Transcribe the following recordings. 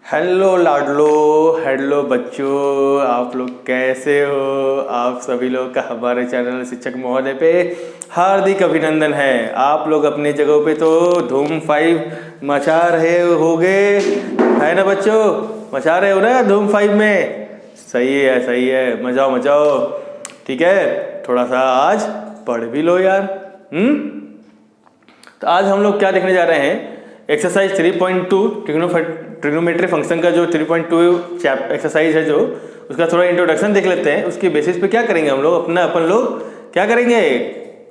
Hello लाडलो, hello बच्चों, आप लोग कैसे हो। आप सभी लोग का हमारे चैनल शिक्षक महोदय पे हार्दिक अभिनंदन है। आप लोग अपनी जगहों पे तो धूम 5 मचा रहे होगे, है ना बच्चों। मचा रहे हो ना धूम 5 में। सही है, मचाओ मचाओ। ठीक है, थोड़ा सा आज पढ़ भी लो यार। तो आज हम लोग क्या देखने जा रहे हैं, एक्सरसाइज 3.2 ट्रिग्नोमेट्री फंक्शन का जो 3.2 एक्सरसाइज है, जो उसका थोड़ा इंट्रोडक्शन देख लेते हैं। उसके बेसिस पे क्या करेंगे हम लोग, अपन लोग क्या करेंगे,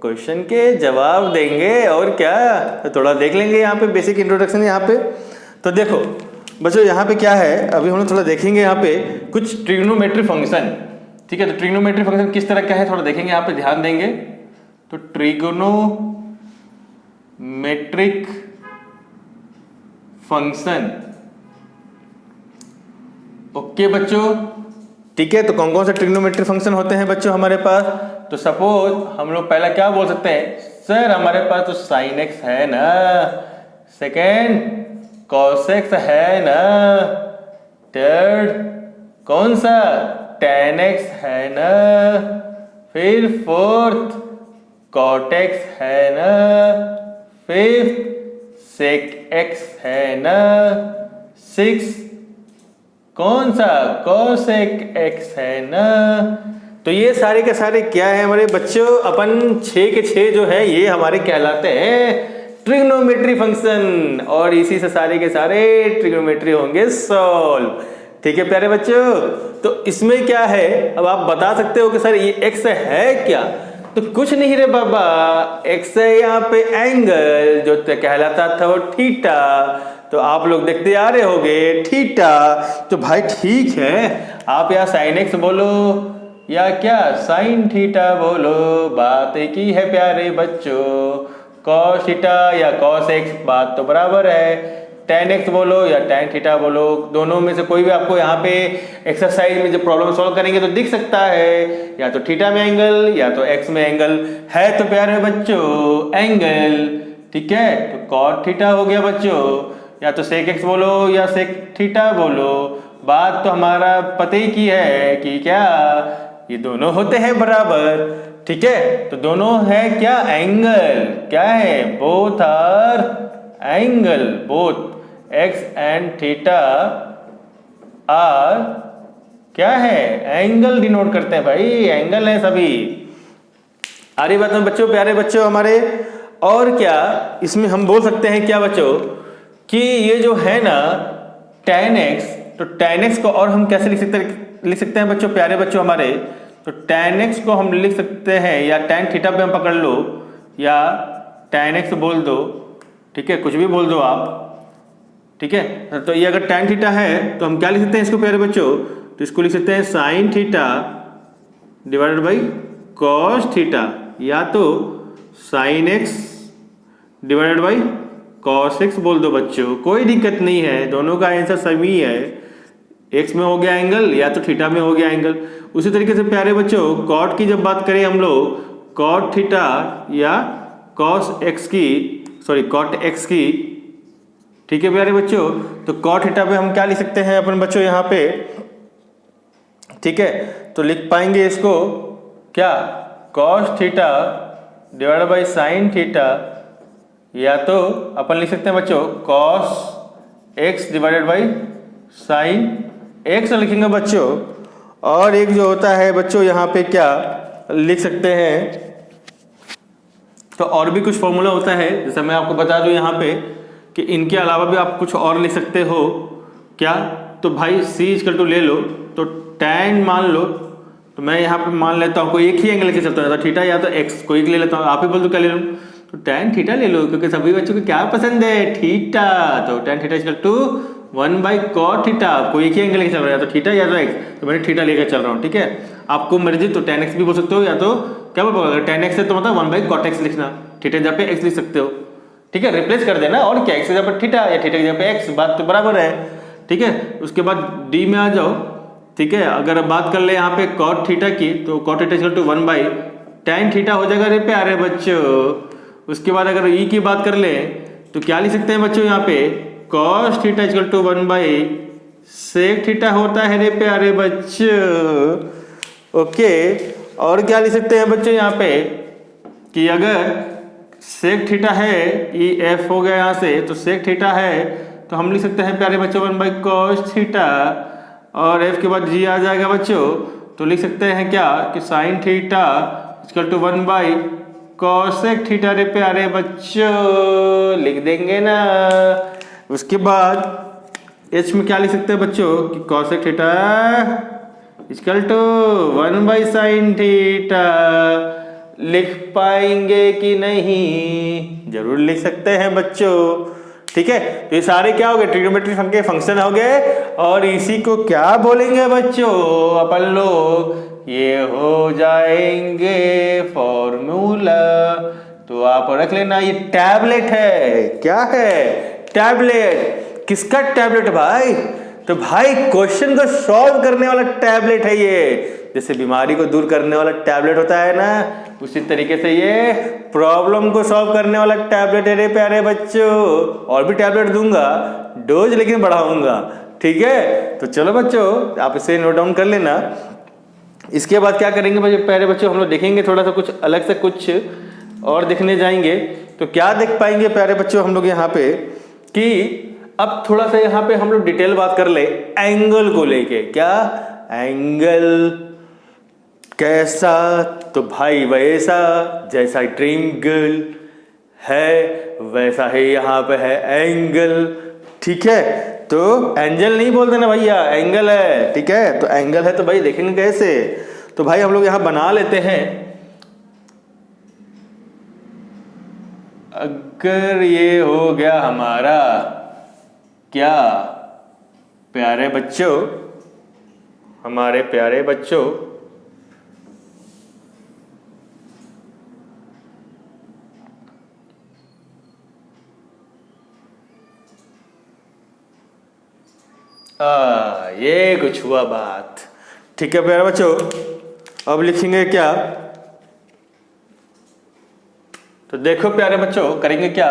क्वेश्चन के जवाब देंगे और क्या। तो थोड़ा देख लेंगे यहाँ पे बेसिक इंट्रोडक्शन यहाँ पे। तो देखो बच्चों, यहाँ पे क्या है, अभी हम लोग थोड़ा देखेंगे यहाँ पे कुछ ट्रिग्नोमेट्री फंक्शन। ठीक है, तो ट्रिग्नोमेट्री फंक्शन किस तरह का है थोड़ा देखेंगे, यहाँ पे ध्यान देंगे। तो ट्रिग्नोमेट्रिक फंक्शन, ओके बच्चों। ठीक है, तो कौन कौन से ट्रिग्नोमेट्री फंक्शन होते हैं बच्चों हमारे पास। तो सपोज हम लोग पहला क्या बोल सकते हैं, सर हमारे पास तो साइन एक्स है ना, सेकेंड कॉस एक्स है ना, थर्ड कौन सा टेन एक्स है ना, फिर फोर्थ कॉट एक्स है ना, फिफ्थ सेक एक्स है ना, सिक्स कौन सा कोसेक एक्स है ना। तो ये सारे के सारे क्या है हमारे बच्चों, अपन 6 के 6 जो है ये हमारे कहलाते हैं ट्रिग्नोमेट्री फंक्शन, और इसी से सारे के सारे ट्रिग्नोमेट्री होंगे सॉल्व। ठीक है प्यारे बच्चों, तो इसमें क्या है, अब आप बता सकते हो कि सर ये एक्स है क्या। तो कुछ नहीं रे बाबा, एक्स है यहाँ पे एंगल जो कहलाता था वो थीटा। तो आप लोग देखते आ रहे होगे थीटा। तो भाई ठीक है, आप या साइन एक्स बोलो या क्या साइन थीटा बोलो, बात एक ही है प्यारे बच्चों। कॉस थीटा या कॉस एक्स बात तो बराबर है। टेन एक्स बोलो या टेन थीटा बोलो, दोनों में से कोई भी आपको यहाँ पे एक्सरसाइज में जब प्रॉब्लम सॉल्व करेंगे तो दिख सकता है, या तो थीटा में एंगल या तो एक्स में एंगल है। तो प्यारे बच्चों एंगल, ठीक है, तो कॉट थीटा हो गया बच्चों, या तो सेक एक्स बोलो या सेक थीटा बोलो, बात तो हमारा पते ही की है कि क्या ये दोनों होते हैं बराबर। ठीक है, तो दोनों है क्या एंगल, क्या है both are angle, both X and theta are क्या है एंगल डिनोट करते हैं भाई, एंगल है सभी। आ रही बात में बच्चों, प्यारे बच्चों हमारे। और क्या इसमें हम बोल सकते हैं क्या बच्चों कि ये जो है ना tan x, तो tan x को और हम कैसे लिख सकते हैं बच्चों, प्यारे बच्चों हमारे। तो tan x को हम लिख सकते हैं या tan थीटा पे हम पकड़ लो या tan x बोल दो, ठीक है, कुछ भी बोल दो आप। ठीक है, तो ये अगर tan थीटा है तो हम क्या लिख सकते हैं इसको प्यारे बच्चों, तो इसको लिख सकते हैं sine theta divided by cos theta, या तो sine x divided by cos x बोल दो बच्चों, कोई दिक्कत नहीं है, दोनों का आंसर सही है। एक्स में हो गया एंगल या तो थीटा में हो गया एंगल। उसी तरीके से प्यारे बच्चों कॉट की जब बात करें हम लोग, कॉट थीटा या कॉस एक्स की, सॉरी कॉट एक्स की, ठीक है प्यारे बच्चों। तो कॉट थीटा पे हम क्या लिख सकते हैं अपन बच्चों यहाँ पे, ठीक है, तो लिख पाएंगे इसको क्या, cos theta divided by sine theta, या तो अपन लिख सकते हैं बच्चों cos x divided by sine x लिखेंगे बच्चों। और एक जो होता है बच्चों यहाँ पे क्या लिख सकते हैं, तो और भी कुछ फॉर्मूला होता है, जैसे मैं आपको बता दूं यहाँ पे कि इनके अलावा भी आप कुछ और लिख सकते हो क्या। तो भाई c = ले लो, तो tan मान लो, तो मैं यहाँ पे मान लेता हूँ कोई एक ही एंगल लेके चलता हूँ, या तो थीटा या तो x, कोई एक ले लेता हूँ। आप ही बोल दो क्या ले लूँ, तो tan थीटा ले लो, क्योंकि सभी बच्चों को क्या पसंद है थीटा। तो tan थीटा = 1/cot थीटा, कोई एक ही एंगल लेके चल रहा है, या तो थीटा या तो x, तो मैंने थीटा लेकर चल रहा हूँ। ठीक है, आपको मर्जी तो tan x भी बोल सकते हो, या तो क्या बोल, अगर tan x है तो मतलब 1/cot x लिखना, थीटा जहाँ पे x लिख सकते हो। ठीक है, रिप्लेस कर देना, और क्या, x की जगह पर थीटा या थीटा की जगह पे x, बात तो बराबर है। ठीक है, उसके बाद d में आ जाओ। ठीक है, अगर बात कर ले यहाँ पे cot थीटा की, तो cot थीटा = 1/tan थीटा हो जाएगा रे प्यारे बच्चों। उसके बाद अगर e की बात कर ले तो क्या लिख सकते हैं बच्चों यहाँ पे, cos theta = 1/tan sec theta होता है रे प्यारे बच्चों। ओके, और क्या लिख सकते हैं बच्चों यहाँ पे कि अगर सेक थीटा है, ई एफ हो गया यहाँ से, तो सेक थीटा है तो हम लिख सकते हैं प्यारे बच्चों 1/cos थीटा, और एफ के बाद जी आ जाएगा बच्चों, तो लिख सकते हैं क्या कि sine theta equal to 1/cosec theta रे प्यारे बच्चों, लिख देंगे ना। उसके बाद एच में क्या लिख सकते हैं बच्चों कि cosec theta equal to 1/sin theta, लिख पाएंगे कि नहीं? जरूर लिख सकते हैं बच्चों। ठीक है, तो ये सारे क्या हो गए? ट्रिग्नोमेट्रिक के फंक्शन हो गए, और इसी को क्या बोलेंगे बच्चों अपन लोग? ये हो जाएंगे फॉर्मूला। तो आप रख लेना, ये टैबलेट है। क्या है? टैबलेट। किसका टैबलेट भाई? तो भाई क्वेश्चन को सॉल्व करने वाला टैबलेट है ये। जैसे बीमारी को दूर करने वाला टैबलेट होता है ना, उसी तरीके से ये प्रॉब्लम को सॉल्व करने वाला टैबलेट है रे प्यारे बच्चों। और भी टैबलेट दूंगा, डोज लेकिन बढ़ाऊंगा। ठीक है, तो चलो बच्चों आप इसे नोट डाउन कर लेना। इसके बाद क्या करेंगे बच्चों, प्यारे बच्चों हम लोग देखेंगे थोड़ा सा कुछ अलग से, कुछ और देखने जाएंगे। तो क्या देख पाएंगे प्यारे बच्चों हम लोग यहाँ पे कि अब थोड़ा सा यहाँ पे हम लोग डिटेल बात कर ले एंगल को लेके। क्या एंगल कैसा? तो भाई वैसा जैसा ड्रीम गर्ल है वैसा ही यहाँ पे है एंगल। ठीक है, तो एंजल नहीं बोल देना भैया, एंगल है। ठीक है, तो एंगल है तो भाई देखेंगे कैसे? तो भाई हम लोग यहाँ बना लेते हैं। अगर ये हो गया हमारा क्या प्यारे बच्चों, हमारे प्यारे बच्चों, ये कुछ हुआ बात। ठीक है प्यारे बच्चों, अब लिखेंगे क्या? तो देखो प्यारे बच्चों करेंगे क्या?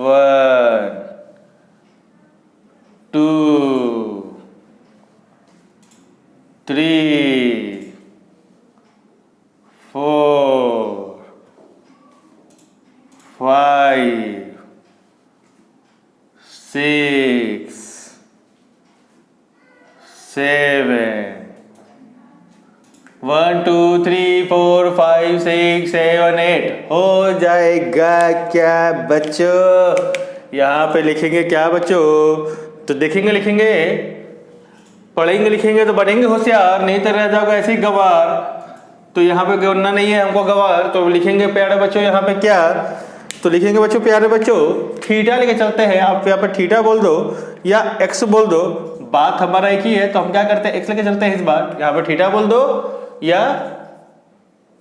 1 2 3 4 5 6 7 1 2 3 4 5 6 7 8 हो जाएगा क्या बच्चों? यहाँ पे लिखेंगे क्या बच्चों? तो देखेंगे, लिखेंगे, पढ़ेंगे, लिखेंगे तो बनेंगे होशियार, नहीं तो रह जाओगे ऐसे ही गवार। तो यहाँ पे गवरना नहीं है हमको गवार, तो लिखेंगे प्यारे बच्चों यहाँ पे क्या? तो लिखेंगे बच्चों प्यारे बच्चों थीटा लेके चलते हैं। आप यहाँ पे थीटा बोल दो या एक्स बोल दो, बात हमारा एक ही है। तो हम क्या करते हैं, एक्स लेके चलते हैं इस बार। यहाँ पे थीटा बोल दो या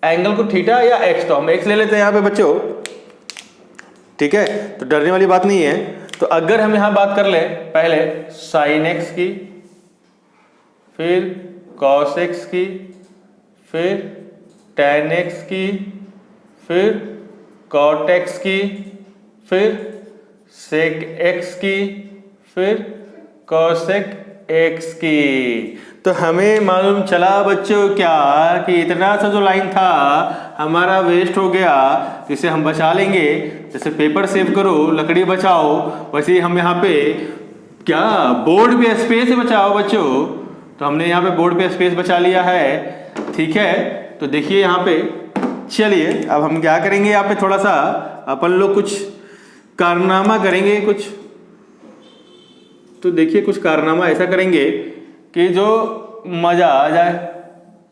एंगल को थीटा या एक्स, तो हम एक्स ले लेते हैं यहाँ पे बच्चों। ठीक है, तो डरने वाली बात नहीं है। तो अगर हम यहाँ बात कर ले पहले साइन एक्स की, फिर कॉस एक्स की, फिर टेन एक्स की, फिर कॉट एक्स की, फिर सेक एक्स की, फिर कॉसेक एक्स की। तो हमें मालूम चला बच्चों क्या कि इतना सा जो लाइन था हमारा वेस्ट हो गया, जिसे हम बचा लेंगे। जैसे पेपर सेव करो लकड़ी बचाओ, वैसे ही हम यहाँ पे क्या बोर्ड पे स्पेस बचाओ बच्चों। तो हमने यहाँ पे बोर्ड पे स्पेस बचा लिया है। ठीक है, तो देखिए यहाँ पे, चलिए अब हम क्या करेंगे, यहाँ पे थोड़ा सा अपन लोग कुछ कारनामा करेंगे कुछ। तो देखिए कुछ कारनामा ऐसा करेंगे कि जो मजा आ जाए।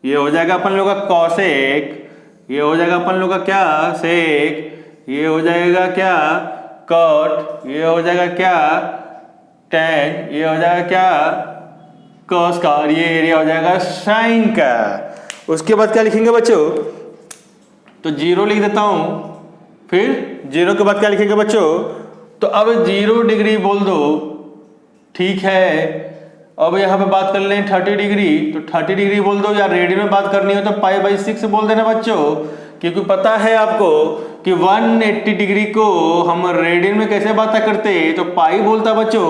ये हो जाएगा अपन लोग का कॉसेक, ये हो जाएगा अपन लोग का क्या सेक, ये हो जाएगा क्या कॉट, ये हो जाएगा क्या टेन, ये हो जाएगा क्या कॉस का, और ये एरिया हो जाएगा साइन का। उसके बाद क्या लिखेंगे बच्चों? तो जीरो लिख देता हूं, फिर जीरो के बाद क्या लिखेंगे बच्चों? तो अब 0 डिग्री बोल दो। ठीक है, अब यहाँ पे बात कर लें 30 डिग्री, तो 30 डिग्री बोल दो, या रेडियन में बात करनी हो तो पाई/6 बोल देना बच्चों। क्योंकि पता है आपको कि 180 डिग्री को हम रेडियन में कैसे बात करते, तो पाई बोलता बच्चों।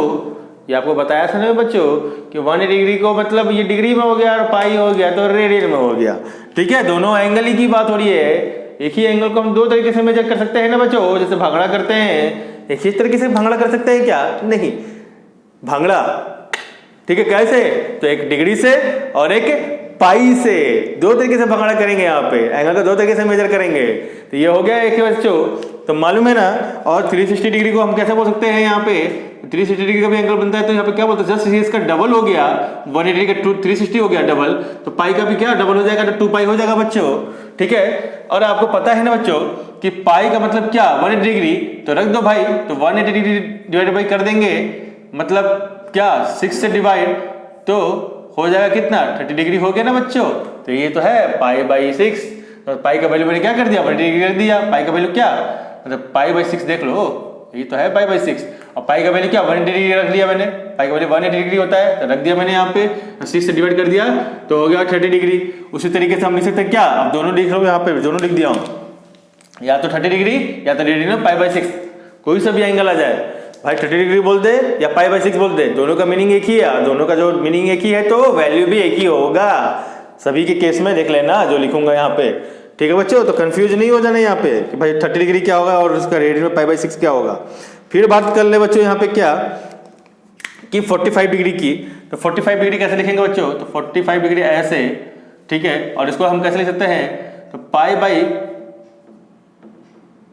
ये आपको बताया था ना बच्चों कि 180 डिग्री को मतलब ये डिग्री में हो गया और पाई हो गया तो रेडियन में हो गया। ठीक है, दोनों एंगल ही की बात हो रही है। एक ही एंगल को हम दो तरीके से मेजर कर सकते हैं ना बच्चों, जैसे भांगड़ा करते हैं, एक ही तरीके से भांगड़ा कर सकते हैं क्या? नहीं, भांगड़ा ठीक है कैसे, तो एक डिग्री से और एक पाई से, दो तरीके से भांगड़ा करेंगे। यहाँ पे एंगल को दो तरीके से मेजर करेंगे। तो ये हो गया एक बच्चों, तो मालूम है ना। और 360 डिग्री को हम कैसे बोल सकते हैं? यहाँ पे 360 डिग्री का भी एंगल बनता है, तो यहाँ पे क्या बोलते हैं, जस्ट इसका डबल हो गया, 180 का 360 हो गया डबल, तो पाई का भी क्या डबल हो जाएगा, तो 2 पाई हो जाएगा बच्चों। ठीक है, और आपको पता है ना बच्चों कि पाई का मतलब क्या, 180 डिग्री, तो रख दो भाई, तो 180 डिग्री डिवाइड बाई कर देंगे, मतलब क्या 6 से डिवाइड, तो हो जाएगा कितना, 30 डिग्री हो गया ना बच्चों। तो ये तो है पाई बाई 6, तो पाई का वैल्यू मैंने क्या कर दिया, 180 डिग्री कर दिया। पाई का वैल्यू क्या, मतलब पाई बाई 6 देख लो, ये तो है पाई बाई 6, और पाई का वैल्यू क्या 180 डिग्री रख दिया मैंने, पाई का वैल्यू 180 डिग्री होता है, तो रख दिया मैंने यहाँ पे, 6 से डिवाइड कर दिया तो हो गया 30 डिग्री। उसी तरीके से हम लिख सकते हैं क्या, अब दोनों लिख लो, यहाँ पे दोनों लिख दिया हूँ, या तो 30 डिग्री या तो रेडियन में पाई बाई 6, कोई सा भी एंगल आ जाए भाई, 30 डिग्री बोल दे या पाई बाई 6 बोल दे, दोनों का मीनिंग एक ही है, दोनों का जो मीनिंग एक ही है तो वैल्यू भी एक ही होगा। सभी के केस में देख लेना जो लिखूंगा यहाँ पे। ठीक है बच्चों, तो कंफ्यूज नहीं हो जाना यहाँ पे कि भाई 30 डिग्री क्या होगा और उसका रेडियन में पाई बाई 6 क्या होगा। फिर बात कर ले बच्चों यहाँ पे क्या कि 45 डिग्री की, तो 45 डिग्री कैसे लिखेंगे बच्चों, तो 45 डिग्री ऐसे, ठीक है, और इसको हम कैसे लिख सकते हैं, तो पाई बाई,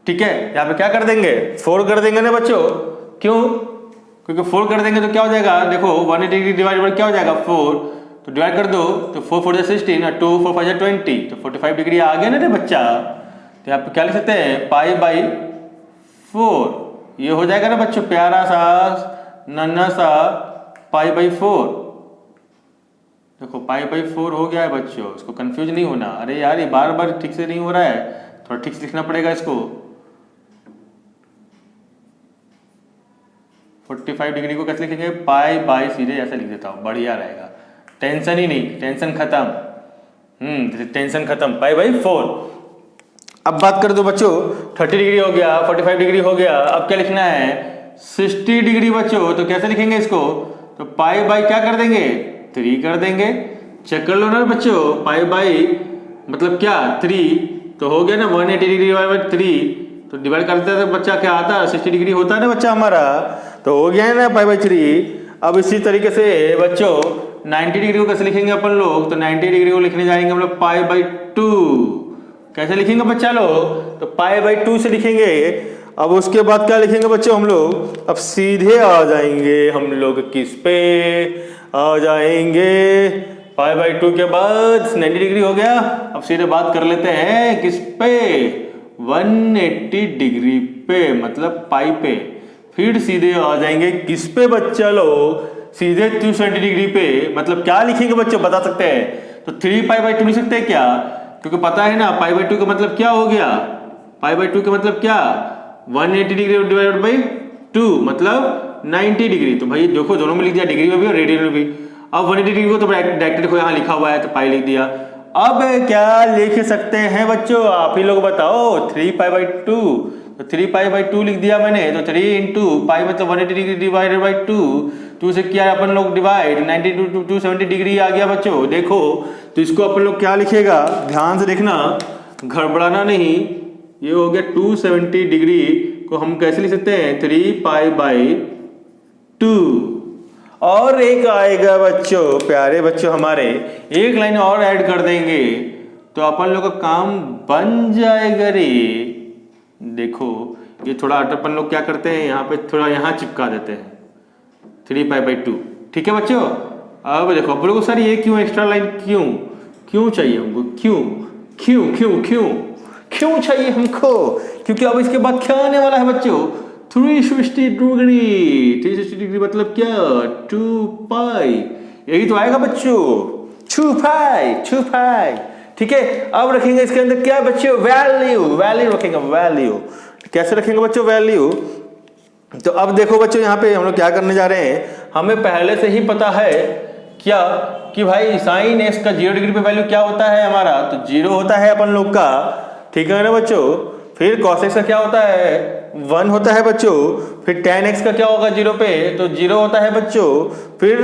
ठीक है, यहाँ पे क्या कर देंगे 4 कर देंगे ना बच्चों, क्यों, क्योंकि 4 कर देंगे तो क्या हो जाएगा, देखो 180 डिग्री डिवाइड बाई क्या हो जाएगा 4, तो डिवाइड कर दो, तो 4 4 16 और 2 4 5 20, तो 45 डिग्री आ गया ना रे बच्चा। तो यहाँ पे क्या लिख सकते हैं, पाई बाई 4, ये हो जाएगा ना बच्चों, प्यारा सा नन्हा सा पाई बाई 4। देखो पाई बाई 4 हो गया है बच्चों, इसको कंफ्यूज नहीं होना। अरे यार ये बार बार ठीक से नहीं हो रहा है, थोड़ा ठीक से लिखना पड़ेगा इसको। 45 डिग्री को कैसे लिखेंगे, पाई बाई, सीधे ऐसे लिख देता हूँ, बढ़िया रहेगा, टेंशन ही नहीं, टेंशन खत्म। टेंशन खत्म, पाई बाई 4। अब बात कर दो बच्चों, 30 डिग्री हो गया, 45 डिग्री हो गया, अब क्या लिखना है 60 डिग्री बच्चों। तो कैसे लिखेंगे इसको, तो पाई बाई क्या कर देंगे 3 कर देंगे। चेक कर लो ना बच्चों, पाई बाई मतलब क्या 3, तो हो गया ना 180 डिग्री बाई 3, तो डिवाइड करते हैं तो बच्चा क्या आता है 60 डिग्री होता है ना बच्चा हमारा, तो हो गया है ना पाई बाई 3। अब इसी तरीके से बच्चों 90 डिग्री को कैसे लिखेंगे अपन लोग, तो 90 डिग्री को लिखने जाएंगे हम लोग पाई बाई 2। कैसे लिखेंगे बच्चा लोग, तो पाई बाई 2 से लिखेंगे। अब उसके बाद क्या लिखेंगे बच्चों हम लोग, अब सीधे आ जाएंगे हम लोग किस पे आ जाएंगे, पाई बाई 2 के बाद 90 डिग्री हो गया, अब सीधे बात कर लेते हैं किस पे 180 डिग्री पे, मतलब पाई पे। फिर सीधे आ जाएंगे किस पे बच्चा लोग, सीधे 270 डिग्री पे, मतलब क्या लिखेंगे बच्चों बता सकते हैं, तो 3 पाई बाई 2 लिख सकते हैं क्या, क्योंकि पता है ना पाई बाई 2 का मतलब क्या हो गया, पाई बाई 2 का मतलब क्या 180 डिग्री डिवाइडेड बाई 2 मतलब 90 डिग्री। तो भाई देखो दोनों में लिख दिया, डिग्री में भी और रेडियन में भी। अब 180 डिग्री को तो डायरेक्ट देखो यहाँ लिखा हुआ है तो पाई लिख दिया। अब क्या लिख सकते हैं बच्चों, आप ही लोग बताओ, 3 पाई बाई 2, तो 3 पाई बाई 2 लिख दिया मैंने, तो 3 इंटू पाई मतलब 180 डिग्री डिवाइडेड बाई 2 से किया अपन लोग डिवाइड, 90 टू 270 डिग्री आ गया बच्चों। देखो तो इसको अपन लोग क्या लिखेगा, ध्यान से देखना, गड़बड़ाना नहीं। ये हो गया 270 डिग्री को हम कैसे लिख सकते हैं 3 पाई बाई 2। और एक आएगा बच्चों, प्यारे बच्चों हमारे, एक लाइन और ऐड कर देंगे तो अपन लोग का काम बन जाएगा रे। देखो ये थोड़ा अपन लोग क्या करते हैं, यहाँ पे थोड़ा यहाँ चिपका देते हैं 3 पाई बाई 2, ठीक है बच्चों। अब देखो अपन लोग सर ये क्यों एक्स्ट्रा लाइन क्यों चाहिए हमको, क्यों चाहिए हमको, क्योंकि अब इसके बाद क्या आने वाला है बच्चों 360 डिग्री मतलब क्या 2 पाई, यही तो आएगा बच्चों 2 पाई। ठीक है, अब रखेंगे इसके अंदर क्या बच्चों, वैल्यू रखेंगे, वैल्यू कैसे रखेंगे बच्चों, वैल्यू। तो अब देखो बच्चों यहाँ पे हम लोग क्या करने जा रहे हैं, हमें पहले से ही पता है क्या कि भाई साइन x का 0 डिग्री पे वैल्यू क्या होता है हमारा, तो 0 होता है अपन लोग का, ठीक है ना बच्चों। फिर cos x का क्या होता है 1 होता है बच्चों। फिर tan x का क्या होगा 0 पे, तो 0 होता है बच्चों। फिर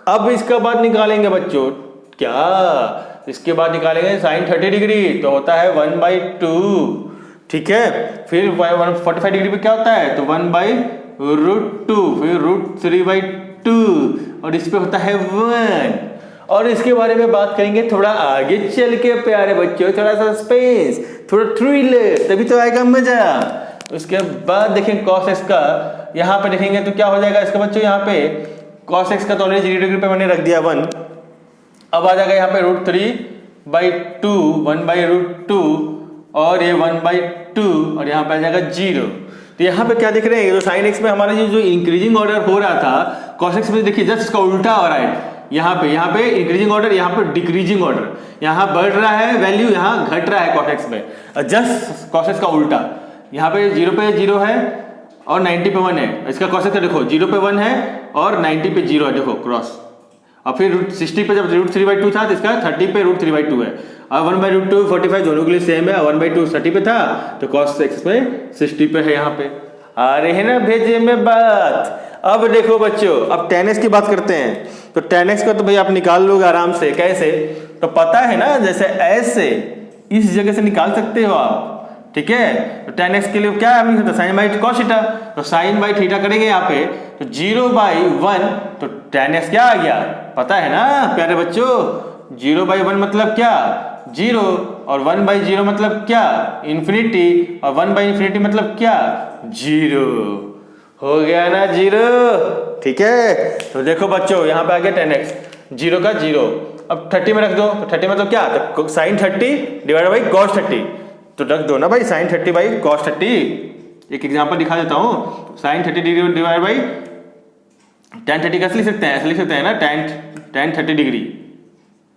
अब इसके बाद निकालेंगे बच्चों क्या, इसके बाद निकालेंगे sin 30 डिग्री, तो होता है 1/2। ठीक है, फिर 145 डिग्री पे क्या होता है, तो 1/√2, फिर √3/2, और इस पे होता है 1। और इसके बारे में बात करेंगे थोड़ा आगे चल के प्यारे बच्चों, थोड़ा सा स्पेस, थोड़ा थ्रिलर, तभी तो आएगा मजा। उसके बाद देखेंगे cos x का, यहाँ पे देखेंगे तो क्या हो जाएगा इसका बच्चों, यहाँ पे cos x का तो ऑलरेडी 0 डिग्री पे मैंने रख दिया 1। अब आ जाएगा यहाँ पे √3/2, 1/√2, और ये 1/2, और यहाँ पे आ जाएगा 0। तो यहाँ पे क्या देख रहे हैं, जो sin x में हमारा जो इंक्रीजिंग ऑर्डर हो रहा था, cos x में देखिए जस्ट इसका उल्टा हो रहा है। यहाँ पे इंक्रीजिंग ऑर्डर, यहाँ पे डिक्रीजिंग ऑर्डर, यहाँ बढ़ रहा है वैल्यू, यहाँ घट रहा है cos x में, जस्ट cos x का उल्टा। यहाँ पे 0 पे 0 है और 90 पे 1 है, इसका cos x का देखो 0 पे 1 है और 90 पे 0 है, देखो क्रॉस। और फिर 60 पे जब √3/2 था तो इसका 30 पे √3/2 है, और 1/√2 45 दोनों के लिए सेम है, 1/2 30 पे था तो cos x में 60 पे है। यहाँ पे आ रहे हैं ना भेजे में बात। अब देखो बच्चों, अब tan x की बात करते हैं, तो tan x का तो भाई आप निकाल लोगे आराम से। कैसे, तो पता है ना, जैसे ऐसे इस जगह से निकाल सकते हो आप। ठीक है, तो tan x के लिए क्या है, sin cos थीटा, तो sin थीटा करेंगे यहाँ पे, तो 0/1, तो tan x क्या आ गया पता है ना प्यारे बच्चों, 0/1 मतलब क्या 0, और 1/0 मतलब क्या इन्फिनिटी, और 1/∞ मतलब क्या 0। हो गया ना 0। ठीक है, तो देखो बच्चों यहाँ पे आ गया tan x, 0 का 0। अब 30 में रख दो, तो 30 मतलब क्या, तो sin 30 डिवाइडेड बाई cos 30, तो रख दो ना भाई sin 30 बाई cos 30। एक एग्जांपल दिखा देता हूँ, sin 30 डिवाइड बाई tan 30 कैसे लिख सकते हैं, ऐसे लिख सकते हैं ना, tan 30 डिग्री,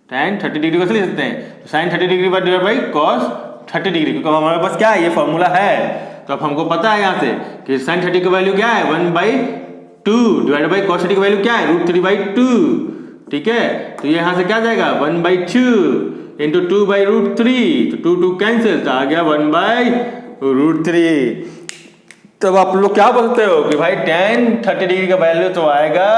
tan 30 डिग्री कैसे लिख सकते हैं, तो sin 30 degree divide by cos 30 degree, क्योंकि हमारे पास क्या है ये फॉर्मूला है। तो अब हमको पता है यहाँ से कि sin 30 की वैल्यू क्या है 1/2 डिवाइड बाई cos 30 की वैल्यू क्या है √3/2। ठीक है, तो ये यहाँ से क्या जाएगा 1/2 इंटू 2/√3, तो 2 कैंसिल, तो आ गया 1/√3। तब आप लोग क्या बोलते हो कि भाई tan 30 डिग्री का वैल्यू तो आएगा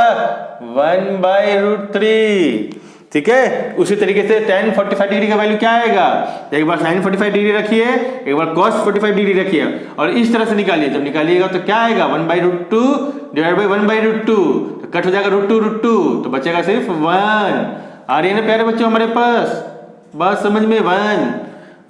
1/√3। ठीक है, उसी तरीके से tan 45 डिग्री का वैल्यू क्या आएगा, एक बार sin 45 डिग्री रखिए, एक बार cos 45 डिग्री रखिए, और इस तरह से निकालिए। जब निकालिएगा तो क्या आएगा 1/√2 डिवाइड बाई 1/√2, तो कट हो जाएगा √2, तो बचेगा सिर्फ 1। आ रही है ना प्यारे बच्चों हमारे पास, बस समझ में 1।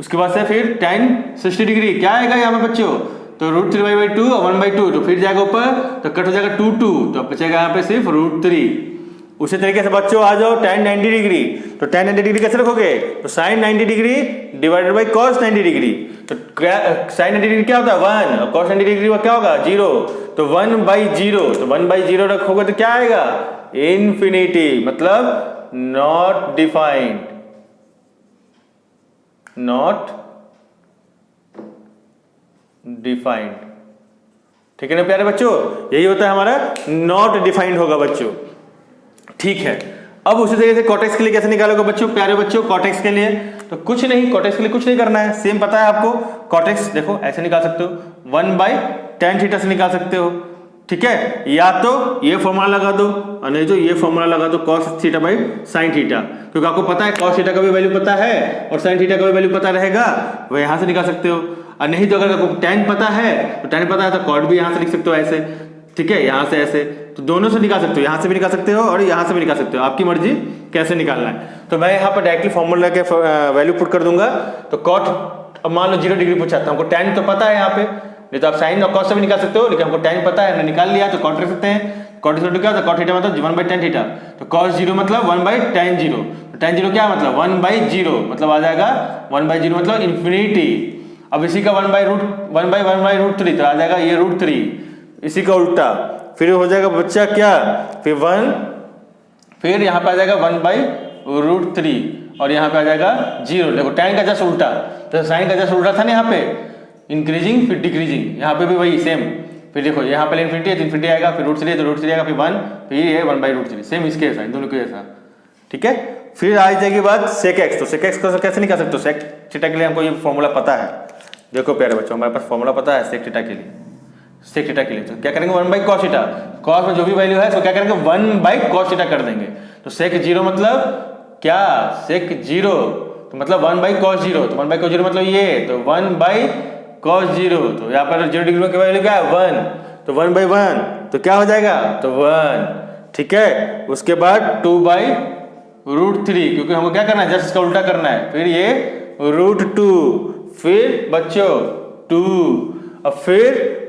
उसके बाद से फिर tan 60 डिग्री क्या आएगा यहाँ पे बच्चों, तो √3/2 और 1/2, तो फिर जाएगा ऊपर, तो कट हो जाएगा 2, तो बचेगा यहाँ पे सिर्फ √3। उसी तरीके से बच्चों आ जाओ tan 90 डिग्री, तो tan 90 डिग्री कैसे रखोगे, तो sin 90 degree divided by cos 90 degree, तो sin 90 डिग्री क्या होता है 1, और cos 90 डिग्री क्या होगा 0, तो 1/0, तो 1/0 रखोगे तो क्या आएगा इन्फिनिटी, मतलब नॉट डिफाइंड, नॉट डिफाइंड। ठीक है ना प्यारे बच्चों, यही होता है हमारा नॉट डिफाइंड होगा बच्चों। ठीक है, अब उसी तरीके से cot x के लिए कैसे निकालोगे बच्चों, प्यारे बच्चों cot x के लिए तो कुछ नहीं, cot x के लिए कुछ नहीं करना है, सेम पता है आपको। cot x देखो ऐसे निकाल सकते हो 1/tan थीटा से निकाल सकते हो। ठीक है, या तो ये फॉर्मूला लगा दो, और नहीं तो ये फॉर्मूला लगा दो cos theta by sin theta, क्योंकि आपको पता है cos थीटा का भी वैल्यू पता है और sin थीटा का भी वैल्यू पता रहेगा, वो यहां से निकाल सकते हो। और नहीं तो अगर आपको tan पता है, तो tan पता है तो cot भी यहां से लिख सकते हो ऐसे। ठीक है, यहां से ऐसे, तो दोनों से निकाल सकते हो, यहां से भी निकाल सकते हो और यहां से भी निकाल सकते हो, आपकी मर्जी कैसे निकालना है। तो मैं यहाँ पर डायरेक्टली फॉर्मूला के वैल्यू पुट कर दूंगा। तो cot, अब मान लो 0 डिग्री पूछा था, हमको tan तो पता है यहाँ पे, नहीं तो आप sin और cos से भी निकाल सकते हो, लेकिन हमको tan पता है, हमने निकाल लिया, तो cot रख सकते हैं। cot क्या होता है, cot थीटा मतलब 1/tan थीटा, तो cos 0 मतलब 1/tan 0, तो tan 0 क्या मतलब 1/0, मतलब आ जाएगा 1/0 मतलब इन्फिनिटी। अब इसी का 1/1/√3, तो आ जाएगा ये √3, इसी का उल्टा, फिर हो जाएगा बच्चा क्या, फिर 1, फिर यहाँ पे आ जाएगा 1/√3, और यहाँ पे आ जाएगा 0। देखो tan का जस्ट उल्टा, तो sin का जस्ट उल्टा था ना यहाँ पे, इंक्रीजिंग फिर डिक्रीजिंग, यहाँ पे भी वही सेम। फिर देखो यहाँ पे इन्फिनिटी है तो इन्फिनिटी आएगा, फिर √3 है तो √3 आएगा, फिर 1, फिर ये 1/√3, सेम इसके जैसा, इन दोनों के जैसा। ठीक है, फिर आ जाएगी बात sec x, तो sec x को कैसे निकाल सकते हो, sec थीटा के लिए हमको ये फॉर्मूला पता है, देखो प्यारे बच्चों, हमारे पास फॉर्मूला पता है सेक थीटा के लिए, सेक थीटा के लिए तो क्या करेंगे 1 बाई कॉस थीटा, कॉस में जो भी वैल्यू है तो क्या करेंगे 1 बाई कॉस थीटा कर देंगे। तो सेक 0 मतलब क्या, सेक 0 तो मतलब 1 बाई कॉस 0, तो 1 बाई कॉस 0 मतलब ये, तो 1 बाई कॉस 0, तो यहाँ पर 0 डिग्री की वैल्यू क्या है 1, तो 1 बाई 1 तो क्या हो जाएगा, तो 1, ठीक है। उसके बाद 2 बाई √3, क्योंकि हमको क्या करना है, जस्ट इसका उल्टा करना है, फिर ये √2, फिर बच्चों 2, अब फिर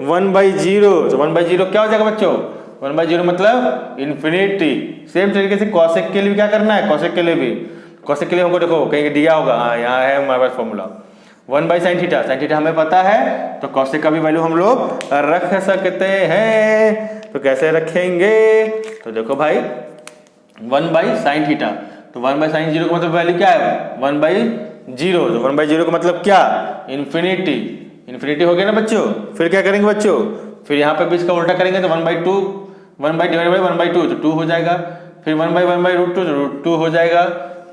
1 बाई 0, तो 1 बाई 0 क्या हो जाएगा बच्चों, 1 बाई 0 मतलब इन्फिनिटी। सेम तरीके से कॉसेक के लिए भी क्या करना है, कॉसेक के लिए भी, कॉसेक के लिए हमको देखो कहीं दिया होगा, हाँ यहाँ है हमारे पास formula 1 by sine theta, sine theta हमें पता है, तो कॉसेक का भी वैल्यू हम लोग रख सकते हैं। तो कैसे रखेंगे, तो देखो भाई 1 बाई साइन थीटा, तो 1 बाई साइन 0 का मतलब वैल्यू क्या है 1 बाई 0, तो 1 बाई 0 का मतलब क्या, इन्फिनिटी, इन्फिनिटी हो गया ना बच्चों। फिर क्या करेंगे बच्चों, फिर यहाँ पे भी इसका उल्टा करेंगे तो 1 by 2, 1 by divide by 1 by 2 तो 2 हो जाएगा, फिर 1 बाई √2 तो √2 हो जाएगा।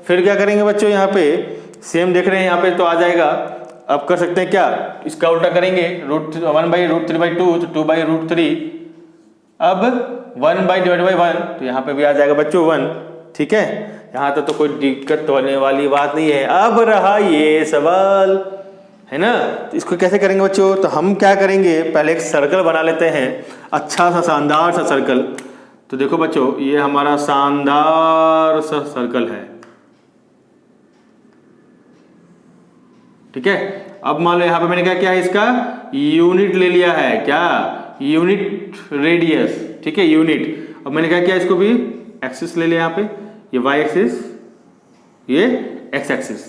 फिर क्या करेंगे बच्चों, यहाँ पे सेम देख रहे हैं यहाँ पे तो आ जाएगा। अब कर सकते हैं क्या, इसका उल्टा करेंगे 1 बाई √3 बाई 2 तो 2 बाई √3, अब 1 बाई डिवाइड बाई 1 तो यहाँ पे भी आ जाएगा बच्चों 1, ठीक है। यहाँ तो कोई दिक्कत होने वाली बात नहीं है। अब रहा ये सवाल है ना, तो इसको कैसे करेंगे बच्चों, तो हम क्या करेंगे, पहले एक सर्कल बना लेते हैं, अच्छा सा शानदार सा सर्कल। तो देखो बच्चों ये हमारा शानदार सा सर्कल है, ठीक है। अब मान लो यहाँ पे मैंने क्या किया है, इसका यूनिट ले लिया है, क्या यूनिट रेडियस, ठीक है यूनिट। अब मैंने क्या किया, इसको भी एक्सिस ले लिया, यहाँ पे ये y एक्सिस, ये x एक्सिस,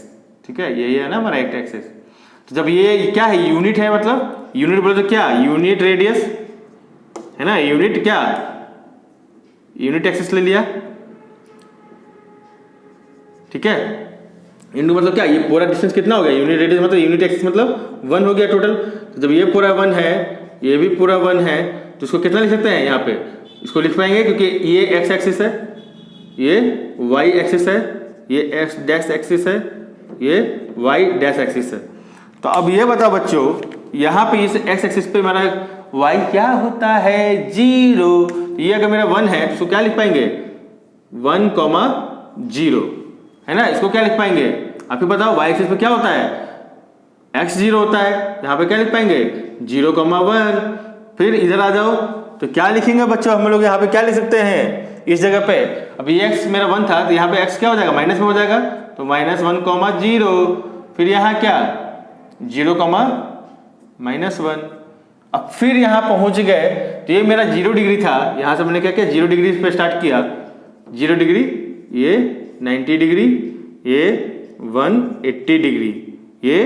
ठीक है, ये है ना हमारा x एक्सिस। तो जब ये क्या है यूनिट है, मतलब यूनिट बोले तो क्या यूनिट रेडियस है ना, यूनिट क्या यूनिट एक्सिस ले लिया, ठीक है। इंटू मतलब क्या, ये पूरा डिस्टेंस कितना हो गया, यूनिट रेडियस मतलब यूनिट एक्सिस मतलब 1 हो गया टोटल। तो जब ये पूरा 1 है, ये भी पूरा 1 है, तो इसको कितना लिख सकते हैं, यहाँ पे इसको लिख पाएंगे क्योंकि ये x एक्सिस है, ये y एक्सिस है, ये x डैश एक्सिस है, ये y डैश एक्सिस है। तो अब ये बताओ बच्चों, यहाँ पे इस x एक्सिस पे मेरा y क्या होता है 0, ये अगर मेरा 1 है तो इसको क्या लिख पाएंगे 1,0 है ना, इसको क्या लिख पाएंगे, आप ही बताओ y एक्सिस पे क्या होता है x 0 होता है, यहाँ पे क्या लिख पाएंगे 0,1। फिर इधर आ जाओ तो क्या लिखेंगे बच्चों, हम लोग यहाँ पे क्या लिख सकते हैं इस जगह पे, अभी x मेरा 1 था तो यहाँ पे x क्या हो जाएगा माइनस में हो जाएगा, तो -1,0। फिर यहाँ क्या 0,-1। अब फिर यहाँ पहुंच गए तो ये मेरा 0 डिग्री था, यहाँ से मैंने क्या किया 0 डिग्री पे स्टार्ट किया, 0 डिग्री, ये 90 डिग्री, ये 180 डिग्री, ये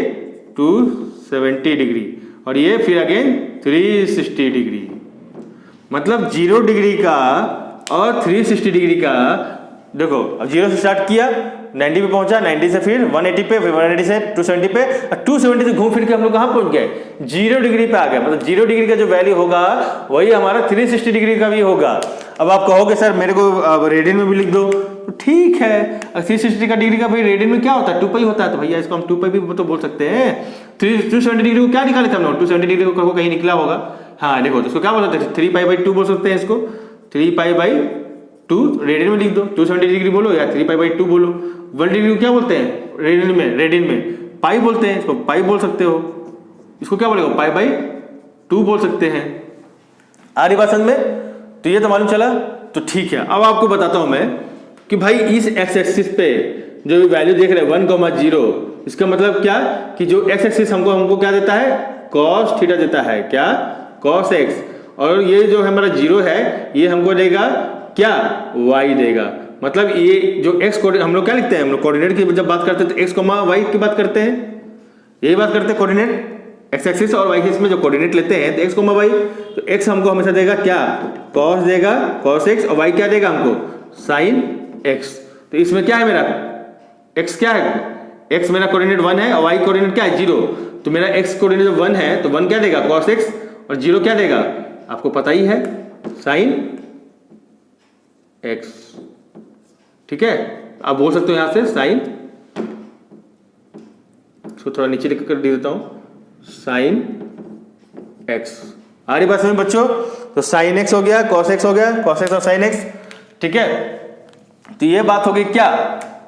270 डिग्री, और ये फिर अगेन 360 डिग्री। मतलब 0 डिग्री का और 360 डिग्री का, देखो अब 0 से स्टार्ट किया, 90 पे पहुंचा, 90 से फिर 180 पे, फिर 180 से 270 पे, और 270 से घूम फिर के हम लोग कहाँ पहुंच गए 0 डिग्री पे आ गए। मतलब 0 डिग्री का जो वैल्यू होगा वही हमारा 360 डिग्री का भी होगा। अब आप कहोगे सर मेरे को रेडियन में भी लिख दो, तो ठीक है, 360 का डिग्री का भाई रेडियन में क्या होता है 2 पाई होता है, तो भैया इसको हम 2 पाई भी तो बोल सकते हैं। 270 डिग्री को क्या निकाले थे हम लोग, 270 डिग्री को कहीं निकला होगा, हाँ देखो, तो इसको क्या बोल सकते हैं 3 पाई बाई 2 बोल सकते हैं, इसको 3 पाई बाई 2 रेडियन में लिख दो, 270 डिग्री बोलो या 3 पाई बाई 2 बोलो। 1 डिग्री को क्या बोलते हैं रेडियन में पाई बोलते हैं, इसको पाई बोल सकते हो, इसको क्या बोलेगा पाई बाई 2 बोल सकते हैं। आ रही बात समझ में, तो ये तो मालूम चला, तो ठीक है। अब आपको बताता हूं मैं कि भाई इस x एक्सिस पे जो वैल्यू देख रहे हैं 1,0, इसका मतलब क्या कि जो x एक्सिस हमको क्या देता है cos थीटा देता है, क्या cos x, और ये जो हमारा 0 है ये हमको देगा क्या y देगा। मतलब ये जो x हम लोग क्या लिखते हैं, हम लोग कोऑर्डिनेट की जब बात करते हैं तो x, y की बात करते हैं, यही बात करते हैं कोऑर्डिनेट x एक्सिस और y एक्सिस में जो कोऑर्डिनेट लेते हैं तो x, y, तो x हमको हमेशा देगा क्या cos देगा cos x, और y क्या देगा हमको sin x। तो इसमें क्या है मेरा x क्या है, x मेरा कोऑर्डिनेट 1 है और y कोऑर्डिनेट क्या है 0, तो मेरा x कोऑर्डिनेट जब 1 है तो 1 क्या देगा cos x, और 0 क्या देगा आपको पता ही है sin x, ठीक है। आप बोल सकते हो यहां से sin, इसको थोड़ा नीचे लिख कर दे देता हूं, साइन एक्स। आ रही बात समझ बच्चों? तो साइन एक्स हो गया, कॉस एक्स हो गया, कॉस एक्स और साइन एक्स, ठीक है। तो ये बात हो गई क्या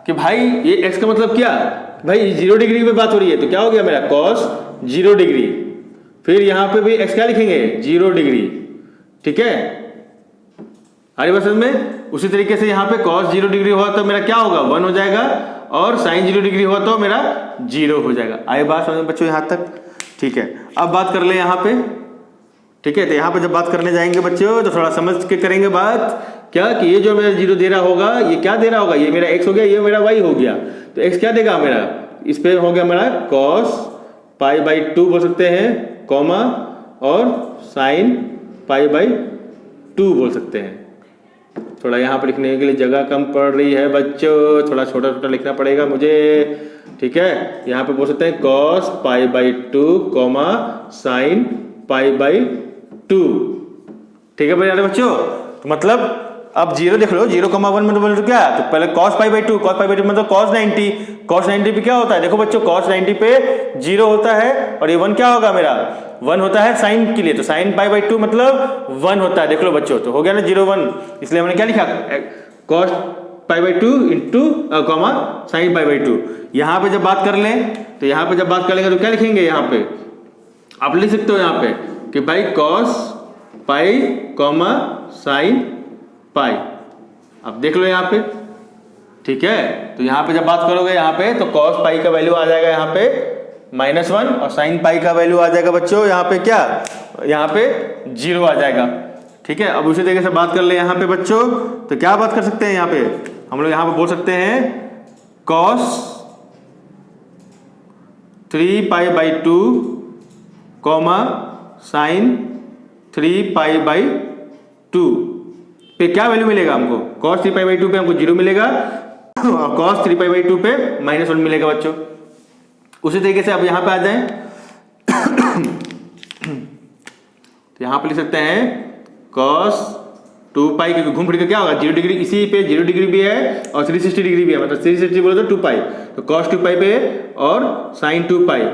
कि भाई ये एक्स का मतलब क्या, भाई 0 डिग्री पे बात हो रही है, तो क्या हो गया मेरा कॉस 0 डिग्री। फिर यहां पे भी एक्स क्या लिखेंगे 0 डिग्री, ठीक है। आ रही बात समझ में? उसी तरीके से यहाँ पे cos 0 डिग्री हुआ तो मेरा क्या होगा 1 हो जाएगा, और sin 0 डिग्री हुआ तो मेरा 0 हो जाएगा। आई बात समझ में बच्चों यहाँ तक? ठीक है, अब बात कर ले यहाँ पे, ठीक है। तो यहाँ पे जब बात करने जाएंगे बच्चों तो थोड़ा समझ के करेंगे बात, क्या कि ये जो मेरा 0 दे रहा होगा ये क्या दे रहा होगा, ये मेरा x हो गया, ये मेरा y हो गया। तो x क्या देगा मेरा, इस पे हो गया मेरा cos पाई बाई 2 बोल सकते हैं, कॉमा और sin पाई बाई 2 बोल सकते हैं। थोड़ा यहाँ पर लिखने के लिए जगह कम पड़ रही है बच्चों, थोड़ा छोटा छोटा लिखना पड़ेगा मुझे, ठीक है। यहाँ पे बोल सकते हैं cos pi by 2 comma sin pi by 2, ठीक है भाई बच्चों। तो मतलब अब 0 देख लो, 0,1 मतलब तो क्या, तो पहले cos pi by 2, cos pi by 2 मतलब cos 90, cos 90 पे क्या होता है, देखो बच्चों cos 90 पे 0 होता है, और ये 1 क्या होगा मेरा 1 होता है साइन के लिए, तो साइन पाई बाई 2 मतलब 1 होता है, देख लो बच्चों। तो हो गया ना 0 1, इसलिए हमने क्या लिखा cos pi by 2 into comma sine pi by 2। यहाँ पे जब बात कर लें तो यहाँ पे जब बात कर लेंगे तो क्या लिखेंगे, यहाँ पे आप लिख सकते हो यहाँ पे कि भाई cos पाई कॉमा साइन पाई, अब देख लो यहाँ पे, ठीक है। तो यहाँ पे जब बात करोगे यहाँ पे तो cos पाई का वैल्यू आ जाएगा यहाँ पे -1, और साइन पाई का वैल्यू आ जाएगा बच्चों यहाँ पे क्या, यहाँ पे 0 आ जाएगा, ठीक है। अब उसी तरीके से बात कर ले यहाँ पे बच्चों, तो क्या बात कर सकते हैं यहाँ पे हम लोग, यहाँ पे बोल सकते हैं cos 3 pi by 2 comma sign 3 pi by 2 पे क्या वैल्यू मिलेगा हमको, cos 3 पाई बाई 2 पे हमको 0 मिलेगा, और cos 3 पाई बाई 2 पे -1 मिलेगा बच्चों। उसी तरीके से अब यहाँ पे आ जाएं तो यहाँ पे लिख सकते हैं cos 2 पाई, क्योंकि घूम फिर के क्या होगा 0 डिग्री, इसी पे 0 डिग्री भी है और 360 डिग्री भी है, मतलब 360 बोले तो 2 पाई, तो cos 2 पाई पे और sin 2 पाई,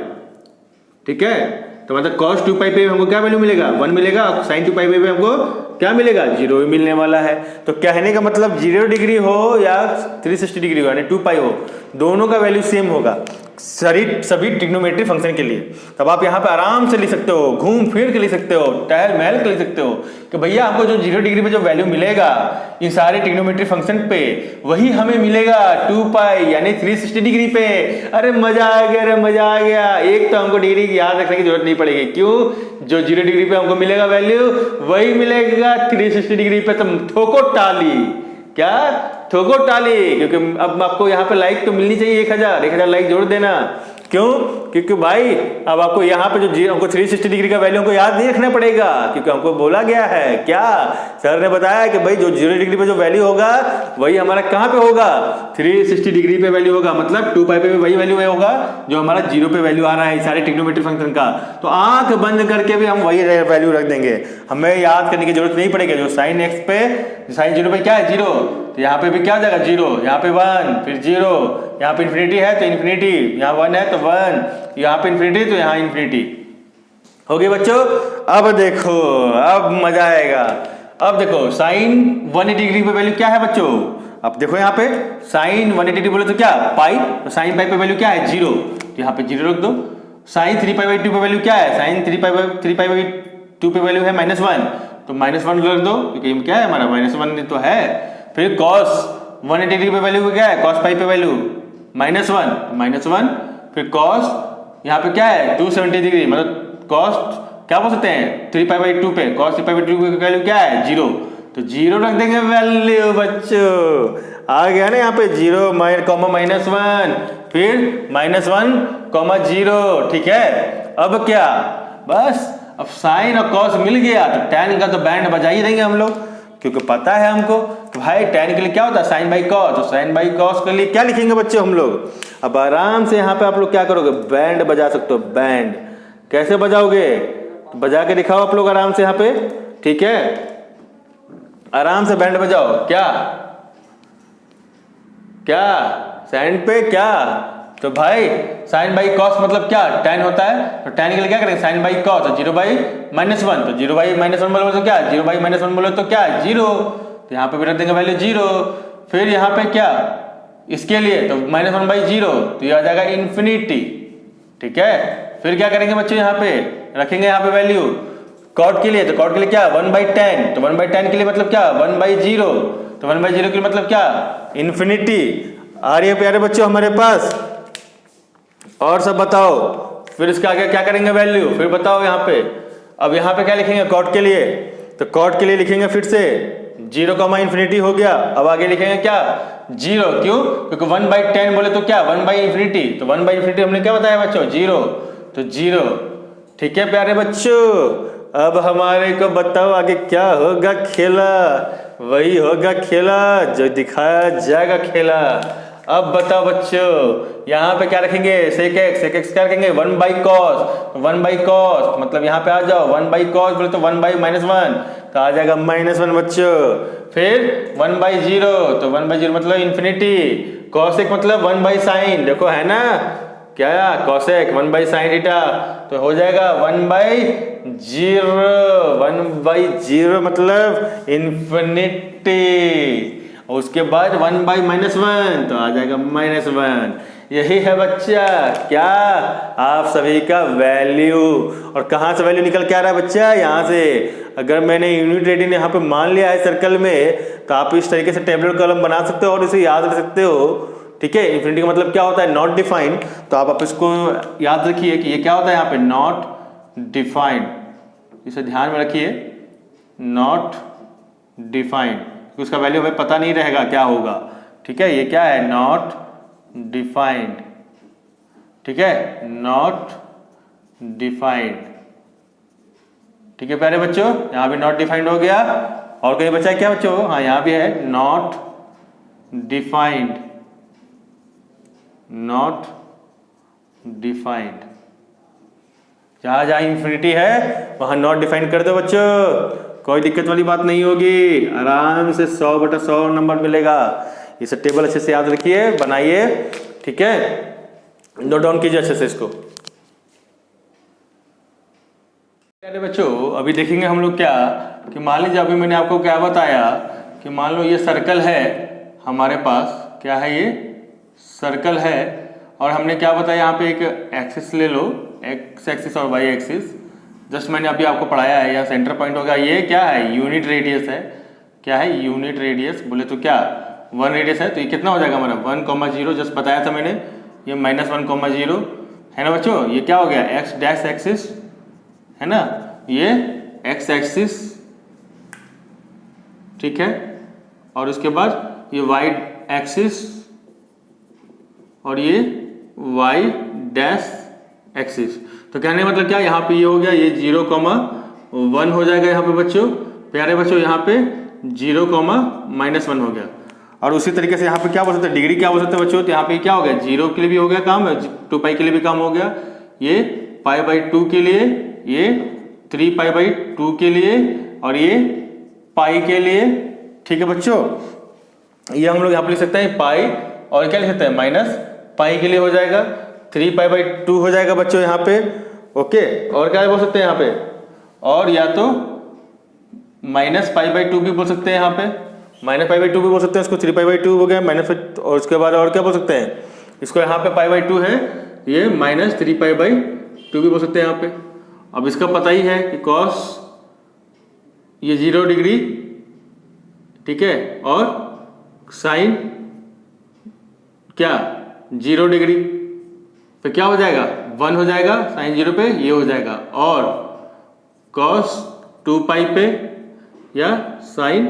ठीक है। तो मतलब cos 2 पाई पे हमको क्या वैल्यू मिलेगा 1 मिलेगा, और sin 2 पाई पे हमको क्या मिलेगा 0 मिलने वाला है। तो कहने का मतलब 0 डिग्री हो या 360 डिग्री हो, यानी 2 पाई हो, दोनों का वैल्यू सेम होगा सभी ट्रिग्नोमेट्री फंक्शन के लिए। तब आप यहाँ पे आराम से लिख सकते हो, घूम फिर के लिख सकते हो, टहल महल के लिख सकते हो कि भैया हमको जो 0 डिग्री पे जो वैल्यू मिलेगा इन सारे ट्रिग्नोमेट्री फंक्शन पे, वही हमें मिलेगा 2 पाई यानी 360 डिग्री पे। अरे मजा आ गया, अरे मजा आ गया। एक तो हमको डिग्री की याद रखने की जरूरत नहीं पड़ेगी, क्यों, जो 0 डिग्री पे हमको मिलेगा वैल्यू वही मिलेगा 360 डिग्री पे। तुम ठोको टाली, क्या ठोको टाली, क्योंकि अब आपको यहाँ पे लाइक तो मिलनी चाहिए 1000 लाइक जोड़ देना। क्यों, क्योंकि भाई अब आपको यहाँ पे जो हमको 360 डिग्री का वैल्यू हमको याद नहीं रखना पड़ेगा, क्योंकि हमको बोला गया है, क्या सर ने बताया कि भाई जो 0 डिग्री पे जो वैल्यू होगा वही हमारा कहाँ पे होगा 360 डिग्री पे वैल्यू होगा, मतलब 2 पाई पे वही वैल्यू होगा जो हमारा 0 पे वैल्यू आ रहा है सारे ट्रिग्नोमेट्री फंक्शन का। तो आंख बंद करके भी हम वही वैल्यू रख देंगे, हमें याद करने की जरूरत नहीं पड़ेगी। जो साइन एक्स पे साइन 0 पे क्या है 0, तो यहाँ पे भी क्या हो जाएगा 0, यहाँ पे 1, फिर 0, यहाँ पे इन्फिनिटी है तो इन्फिनिटी, यहाँ 1 है तो 1, यहाँ पे इन्फिनिटी तो यहाँ इन्फिनिटी। हो गई बच्चों। अब देखो, अब मजा आएगा। अब देखो साइन 180 डिग्री पे वैल्यू क्या है बच्चों, अब देखो यहाँ पे साइन 180 डिग्री बोले तो क्या पाई, तो साइन पाई पे वैल्यू क्या है 0, तो यहाँ पे 0 रख दो। साइन 3 पाई बाई 2 पे वैल्यू क्या है, साइन 3 पाई बाई 2 पे वैल्यू है -1, तो -1 रख दो, क्योंकि क्या है हमारा -1 तो है। फिर cos 180 डिग्री पे वैल्यू क्या है, cos पाई पे वैल्यू -1, फिर cos यहाँ पे क्या है 270 डिग्री, मतलब cos क्या बोल सकते हैं 3 पाई बाई 2 पे, cos 3 पाई बाई 2 पे वैल्यू क्या है 0, तो 0 रख देंगे वैल्यू बच्चों। आ गया ना यहाँ पे 0 -1, फिर -1, 0, ठीक है। अब क्या, बस अब साइन और cos मिल गया तो tan का तो बैंड बजा ही देंगे हम लोग, क्योंकि पता है हमको तो भाई tan के लिए क्या होता है साइन बाई cos, तो साइन बाई cos के लिए क्या लिखेंगे बच्चे हम लोग। अब आराम से यहाँ पे आप लोग क्या करोगे, बैंड बजा सकते हो। बैंड कैसे बजाओगे, तो बजा के दिखाओ आप लोग आराम से यहाँ पे, ठीक है, आराम से बैंड बजाओ। क्या क्या सैंड पे क्या तो भाई साइन बाई कॉस मतलब क्या, tan होता है, तो tan के लिए क्या करेंगे, साइन बाई कॉस, तो 0/-1, तो 0/-1 बोलो तो क्या, 0/-1 बोलो तो क्या, 0, तो यहाँ पे भी रख देंगे वैल्यू 0। फिर यहाँ पे क्या, इसके लिए तो -1/0, तो ये आ जाएगा इन्फिनिटी। ठीक है, फिर क्या करेंगे बच्चों, यहाँ पे रखेंगे यहाँ पे वैल्यू कॉट के लिए, तो कॉट के लिए क्या 1/10, तो 1/10 के लिए मतलब क्या 1/0, तो 1/0 के लिए मतलब क्या इन्फिनिटी। आ रही है प्यारे बच्चों हमारे पास, और सब बताओ। फिर इसके आगे क्या करेंगे वैल्यू, फिर बताओ यहाँ पे। अब यहाँ पे क्या लिखेंगे कॉट के लिए, तो कॉट के लिए लिखेंगे फिर से 0, हो गया। अब आगे लिखेंगे क्या 0, क्यों, क्योंकि 1/10 बोले तो क्या 1/∞, तो 1/∞ हमने क्या बताया बच्चों 0, तो 0। ठीक है प्यारे बच्चों, अब हमारे को बताओ आगे क्या होगा खेला, वही होगा खेला जो दिखाया जाएगा खेला। अब बताओ बच्चों, यहाँ पे क्या रखेंगे sec x क्या रखेंगे 1/cos, 1/cos मतलब यहाँ पे आ जाओ 1/cos बोले तो 1/-1, तो आ जाएगा -1 बच्चों। फिर 1/0, तो 1/0 मतलब इन्फिनिटी, cosec मतलब 1/sin, देखो है ना क्या cosec 1/sin थीटा, तो हो जाएगा 1/0 मतलब इन्फिनिटी। उसके बाद 1/-1, तो आ जाएगा -1। यही है बच्चा क्या आप सभी का वैल्यू। और कहाँ से वैल्यू निकल के आ रहा है बच्चा, यहाँ से। अगर मैंने यूनिट रेडियन यहाँ पे मान लिया है सर्कल में, तो आप इस तरीके से टेबुलर कॉलम बना सकते हो और इसे याद रख सकते हो। ठीक है, इन्फिनिटी का मतलब क्या होता है नॉट डिफाइंड, तो आप इसको याद रखिए कि ये क्या होता है यहाँ पे नॉट डिफाइंड, इसे ध्यान में रखिए नॉट डिफाइंड, उसका वैल्यू हमें पता नहीं रहेगा क्या होगा। ठीक है, ये क्या है नॉट डिफाइंड। ठीक है, नॉट डिफाइंड। ठीक है प्यारे बच्चों, यहां भी नॉट डिफाइंड हो गया। और कहीं बचा क्या बच्चों, हाँ यहां भी है नॉट डिफाइंड, नॉट डिफाइंड। जहां जहां इंफिनिटी है वहां नॉट डिफाइंड कर दो बच्चों, कोई दिक्कत वाली बात नहीं होगी, आराम से 100/100 नंबर मिलेगा। इसे टेबल अच्छे से याद रखिए, बनाइए। ठीक है, नोट डाउन कीजिए अच्छे से इसको। अरे बच्चों, अभी देखेंगे हम लोग क्या कि मान लीजिए अभी मैंने आपको क्या बताया कि मान लो ये सर्कल है हमारे पास, क्या है ये सर्कल है, और हमने क्या बताया यहाँ पे एक एक्सिस ले लो, एक्स एक्सिस और वाई एक्सिस। जस्ट मैंने अभी आपको पढ़ाया है, यहाँ सेंटर पॉइंट होगा, ये क्या है यूनिट रेडियस है। क्या है यूनिट रेडियस, बोले तो क्या 1 रेडियस है, तो ये कितना हो जाएगा हमारा 1,0, जस्ट बताया था मैंने, ये -1,0 है ना बच्चों। ये क्या हो गया एक्स डैश एक्सिस है ना, ये एक्स एक्सिस। ठीक है, और उसके बाद ये वाई एक्सिस और ये वाई डैश एक्सिस। तो कहने का मतलब क्या, यहाँ पे ये हो गया, ये 0,1 हो जाएगा यहाँ पे बच्चों, प्यारे बच्चों यहाँ पे 0,-1 हो गया। और उसी तरीके से यहाँ पे क्या बोल सकते हैं, डिग्री क्या बोल सकते हैं बच्चों, तो यहाँ पे क्या हो गया 0 के लिए भी हो गया काम, 2π के लिए भी काम हो गया, ये π/2 के लिए, ये 3π/2 के लिए, और ये पाई के लिए। ठीक है बच्चों, ये हम लोग यहाँ पे लिख सकते हैं पाई, और क्या लिख सकते हैं -π के लिए हो जाएगा, 3π/2 हो जाएगा बच्चों यहाँ पे। ओके, और क्या बोल सकते हैं यहाँ पे, और या तो -π/2 भी बोल सकते हैं यहाँ पे, -π/2 भी बोल सकते हैं, इसको 3π/2 हो गया माइनस, और उसके बाद और क्या बोल सकते हैं, इसको यहाँ पे π/2 है, ये -3π/2 भी बोल सकते हैं यहाँ पे। अब इसका पता ही है कि cos ये 0 डिग्री, ठीक है, और साइन क्या 0 डिग्री, तो क्या हो जाएगा 1 हो जाएगा, साइन 0 पे ये हो जाएगा, और cos 2π पे या साइन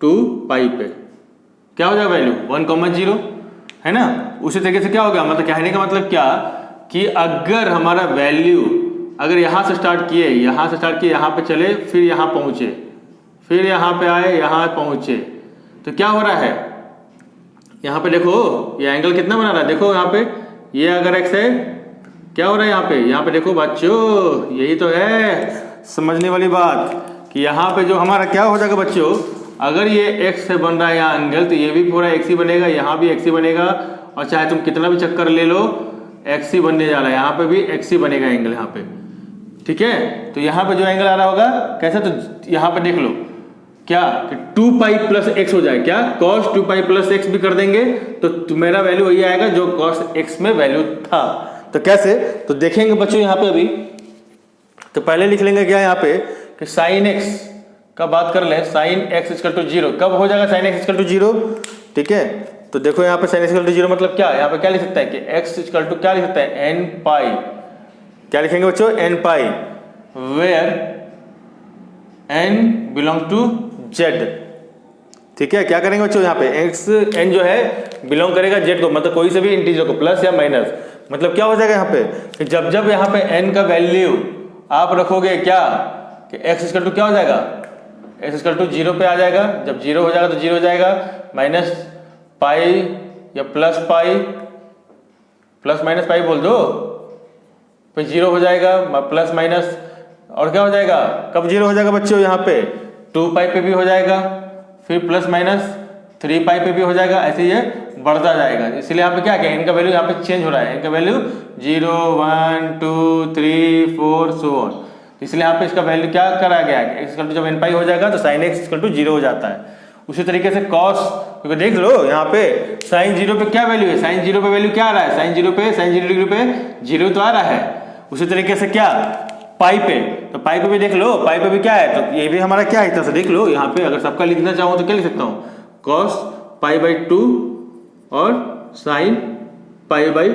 2π पे क्या हो जाएगा वैल्यू 1,0 है ना। उसी तरीके से क्या हो गया, मतलब कहने का मतलब क्या कि अगर हमारा वैल्यू अगर यहाँ से स्टार्ट किए, यहाँ से स्टार्ट किए, यहाँ पे चले, फिर यहाँ पहुँचे, फिर यहाँ पे आए, यहाँ पहुँचे, तो क्या हो रहा है यहाँ पे देखो, ये एंगल कितना बना रहा है, देखो यहाँ पे ये अगर x है, क्या हो रहा है यहाँ पे देखो बच्चों, यही तो है समझने वाली बात कि यहाँ पे जो हमारा क्या हो जाएगा बच्चों, अगर ये x से बन रहा है यहाँ एंगल, तो ये भी पूरा x ही बनेगा, यहाँ भी x ही बनेगा, और चाहे तुम कितना भी चक्कर ले लो एक्स ही बनने जा रहा है, यहाँ पे भी एक्स ही बनेगा एंगल यहाँ पे, ठीक है। तो यहाँ पे जो एंगल आ रहा होगा कैसे, तो यहाँ पे देख लो क्या कि 2 पाई प्लस एक्स हो जाए, क्या कॉस 2 पाई प्लस एक्स भी कर देंगे तो मेरा वैल्यू वही आएगा जो कॉस एक्स में वैल्यू था। तो कैसे, तो देखेंगे बच्चों यहाँ पे अभी, तो पहले लिख लेंगे क्या यहाँ पे कि साइन एक्स का बात कर ले, साइन एक्स इक्वल टू 0 कब हो जाएगा, साइन एक्स इक्वल टू 0, ठीक है। तो देखो यहाँ पे साइन एक्स इक्वल टू 0 मतलब क्या, यहाँ पे क्या लिख सकता है कि एक्स इक्वल टू क्या लिख सकता है, एन पाई, क्या लिखेंगे बच्चों, n pi, where n belong to Z, ठीक है। क्या करेंगे बच्चों यहाँ पे एक्स एन जो है बिलोंग करेगा जेड को, मतलब कोई से भी इंटीजर को, प्लस या माइनस, मतलब क्या हो जाएगा यहाँ पे कि जब जब यहाँ पे एन का वैल्यू आप रखोगे क्या कि एक्स इक्वल टू क्या हो जाएगा, एक्स इक्वल टू 0 पे आ जाएगा, जब 0 हो जाएगा तो 0 हो जाएगा, माइनस पाई या plus pi, plus minus pi बोल दो, फिर 0 हो जाएगा, प्लस माइनस, और क्या हो जाएगा, कब 0 हो जाएगा बच्चों यहाँ पे 2 पाई पे भी हो जाएगा, फिर प्लस माइनस 3 पाई पे भी हो जाएगा, ऐसे ये बढ़ता जाएगा। इसलिए यहाँ पे क्या है, इनका वैल्यू यहाँ पे चेंज हो रहा है, इनका वैल्यू 0 1 2 3 4 सो ऑन, इसलिए यहाँ पे इसका वैल्यू क्या करा गया है, एक्स इक्वल टू जब एन पाई हो जाएगा तो साइन एक्स इक्वल टू 0 हो जाता है। उसी तरीके से कॉस, क्योंकि देख लो यहाँ पे साइन 0 पे क्या वैल्यू है, साइन 0 पे वैल्यू क्या आ रहा है, साइन 0 पे साइन 0 डिग्री पे 0 तो आ रहा है। उसी तरीके से क्या पाई पे, तो पाई पे भी देख लो, पाई पे भी क्या है, तो ये भी हमारा क्या है, इस तरह से देख लो यहाँ पे, अगर सबका लिखना चाहूँ तो क्या लिख सकता हूँ, कॉस पाई बाई 2 और साइन पाई बाई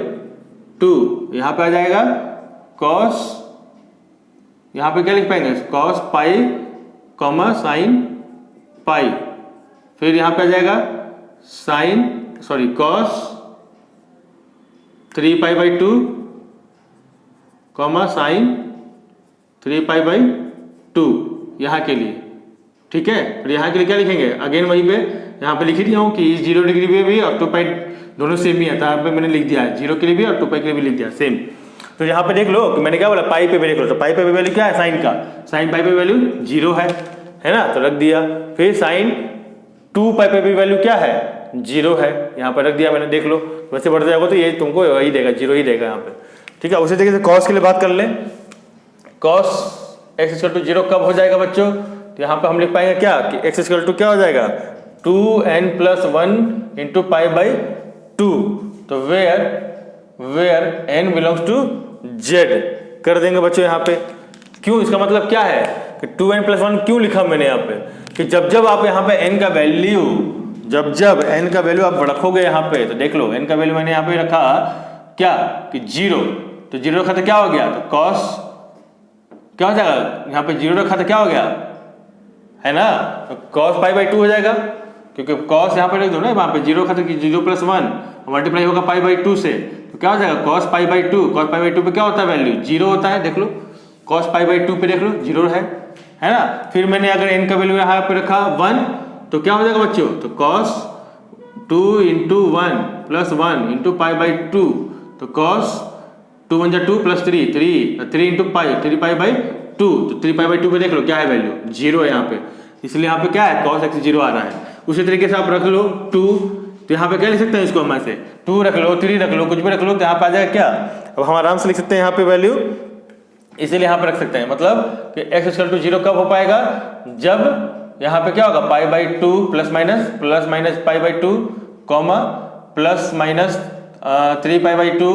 2, यहाँ पे आ जाएगा कॉस, यहाँ पे क्या लिख पाएंगे, cos pi comma sine pi, फिर यहाँ पे आ जाएगा sine cos 3 pi by 2 comma sign 3 pi by 2 यहाँ के लिए, ठीक है। फिर यहाँ के लिए क्या लिखेंगे, अगेन वहीं पे यहाँ पे लिख दिया हूँ कि 0 डिग्री पे भी और 2 पाई दोनों सेम ही है, तो यहाँ पे मैंने लिख दिया है 0 के लिए भी और 2 पाई के लिए भी लिख दिया सेम। तो यहाँ पे देख लो कि मैंने क्या बोला, पाई पे भी देख लो, तो पाई पे भी वैल्यू क्या है साइन का, साइन पाई पे वैल्यू 0 है ना, तो रख दिया। फिर साइन 2 पाई पे भी वैल्यू क्या है 0 है, यहाँ पर रख दिया मैंने, देख लो वैसे बढ़ जाएगा तो ये तुमको वही देगा 0 ही देगा यहाँ पे, ठीक है। उसी तरीके से कॉस के लिए बात कर ले, कॉस एक्स इक्वल टू 0 कब हो जाएगा बच्चों, तो यहाँ पे हम लिख पाएंगे क्या कि एक्स इक्वल टू क्या हो जाएगा 2n plus 1 into pi by 2, तो where n belongs to Z कर देंगे बच्चों यहाँ पे। क्यों, इसका मतलब क्या है कि 2n प्लस 1 क्यों लिखा मैंने यहाँ पे कि जब जब आप यहाँ पे n का वैल्यू, जब जब n का वैल्यू आप रखोगे यहाँ पे, तो देख लो n का वैल्यू मैंने यहाँ पे रखा क्या कि 0, तो 0 रखा तो क्या हो गया, तो कॉस क्या हो जाएगा, यहाँ पे 0 रखा तो क्या हो गया है ना, तो कॉस पाई बाई 2 हो जाएगा, क्योंकि कॉस यहाँ पे रख दो ना, वहाँ पे 0 रखा तो 0 प्लस 1 मल्टीप्लाई होगा पाई बाई 2 से, तो क्या हो जाएगा cos pi by 2, cos pi by 2 पे क्या होता है वैल्यू 0 होता है, देख लो कॉस पाई बाई 2 पे देख लो 0 है ना। फिर मैंने अगर n का वैल्यू यहाँ पे रखा 1, तो क्या हो जाएगा बच्चों, तो cos 2 into 1 plus 1 into pi by 2, तो cos 2 1 2 plus 3 into pi 3 pi by 2, तो 3 पाई बाई 2 पे देख लो क्या है वैल्यू 0 है यहाँ पे, इसलिए यहाँ पे क्या है कॉस एक्स 0 आ रहा है। उसी तरीके से आप रख लो 2, तो यहाँ पे क्या लिख सकते हैं इसको, हम ऐसे 2 रख लो 3 रख लो कुछ भी रख लो, तो यहाँ पे आ जाएगा क्या, अब हम आराम से लिख सकते हैं यहाँ पे वैल्यू, इसीलिए यहाँ पे रख सकते हैं, मतलब कि एक्स इक्वल टू 0 कब हो पाएगा, जब यहाँ पे क्या होगा पाई by 2 plus minus pi by 2 comma plus minus 3 pi by 2,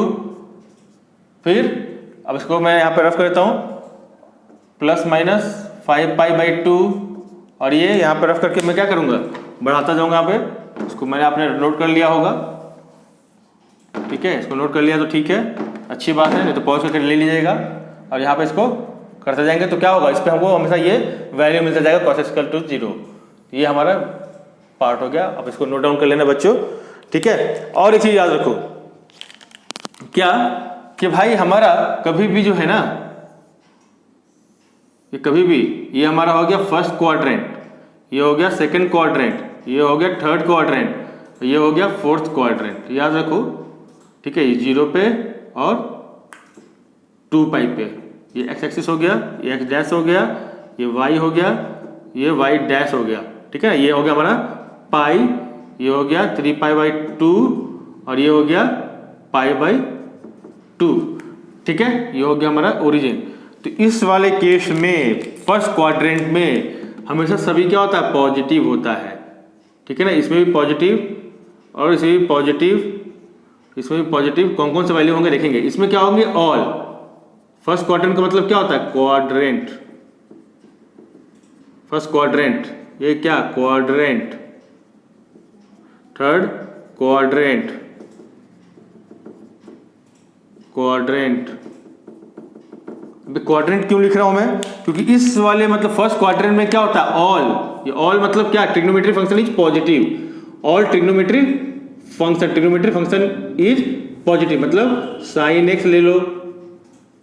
फिर अब इसको मैं यहाँ पे रफ करता हूँ प्लस माइनस 5 पाई बाई 2, और ये यहाँ पे रफ करके मैं क्या करूँगा बढ़ाता जाऊँगा यहाँ पे, इसको मैंने आपने नोट कर लिया होगा, ठीक है, इसको नोट कर लिया तो ठीक है, अच्छी बात है, नहीं तो पॉज करके ले लीजिएगा और यहाँ पे इसको करते जाएंगे तो क्या होगा, इस पर हमको हमेशा ये वैल्यू मिलता जाएगा कॉस इक्वल टू 0, ये हमारा पार्ट हो गया। अब इसको नोट डाउन कर लेना बच्चों, ठीक है। और एक चीज याद रखो क्या कि भाई हमारा कभी भी जो है ना, ये कभी भी ये हमारा हो गया फर्स्ट क्वाड्रेंट, ये हो गया सेकंड क्वाड्रेंट, ये हो गया थर्ड क्वाड्रेंट, ये हो गया फोर्थ क्वाड्रेंट, याद रखो, ठीक है। ये 0 पे और 2 पाई पे, ये एक्स एक्सिस हो गया, ये एक्स डैश हो गया, ये वाई हो गया, ये वाई डैश हो गया, ठीक है। ये हो गया हमारा पाई, ये हो गया 3 पाई बाई 2 और ये हो गया π/2। ठीक है, ये हो गया हमारा ओरिजिन। तो इस वाले केस में फर्स्ट क्वाड्रेंट में हमेशा सभी क्या होता है, पॉजिटिव होता है। ठीक है ना, इसमें भी पॉजिटिव और इसमें भी पॉजिटिव, इसमें भी पॉजिटिव। कौन कौन से वैल्यू होंगे देखेंगे। इसमें क्या होंगे, ऑल। फर्स्ट क्वाड्रेंट का मतलब क्या होता है, क्वाड्रेंट। फर्स्ट क्वाड्रेंट, ये क्या, quadrant. Third quadrant, quadrant. Quadrant क्यों लिख रहा हूं मैं, क्योंकि इस वाले मतलब फर्स्ट क्वाड्रेंट में क्या होता है, ऑल। ये ऑल मतलब क्या, trigonometry function is positive. All trigonometry function is positive. मतलब साइन एक्स ले लो,